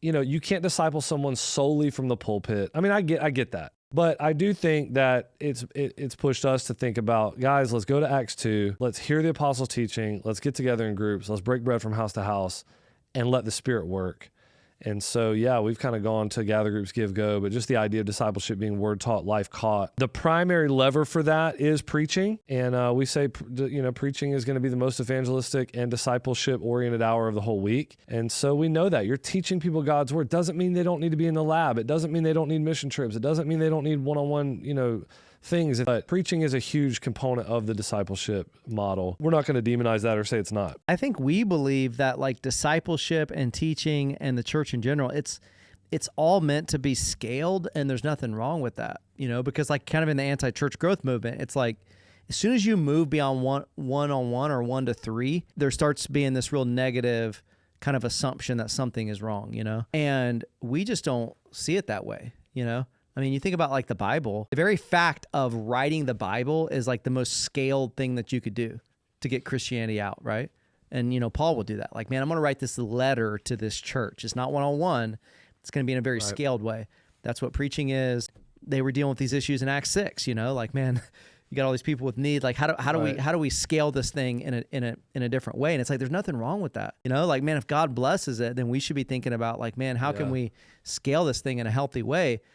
you can't disciple someone solely from the pulpit. I mean, I get that. But I do think that it's pushed us to think about, guys, let's go to Acts 2. Let's hear the apostles' teaching. Let's get together in groups. Let's break bread from house to house and let the Spirit work. And so, yeah, we've kind of gone to gather groups, give, go, but just the idea of discipleship being word taught, life caught. The primary lever for that is preaching. And we say, preaching is going to be the most evangelistic and discipleship-oriented hour of the whole week. And so we know that. You're teaching people God's word. Doesn't mean they don't need to be in the lab. It doesn't mean they don't need mission trips. It doesn't mean they don't need one-on-one, things. But preaching is a huge component of the discipleship model. We're not going to demonize that or say it's not. I think we believe that like discipleship and teaching and the church in general, it's all meant to be scaled, and there's nothing wrong with that, because like kind of in the anti-church growth movement, it's like as soon as you move beyond one-on-one or 1 to 3, there starts being this real negative kind of assumption that something is wrong, and we just don't see it that way, I mean, you think about like the Bible, the very fact of writing the Bible is like the most scaled thing that you could do to get Christianity out, right? And, Paul will do that. Like, man, I'm going to write this letter to this church. It's not one-on-one. It's going to be in a very scaled way. That's what preaching is. They were dealing with these issues in Acts 6, like, man, you got all these people with need. Like, how do we scale this thing in a different way? And it's like, there's nothing wrong with that. Like, man, if God blesses it, then we should be thinking about like, man, how can we scale this thing in a healthy way?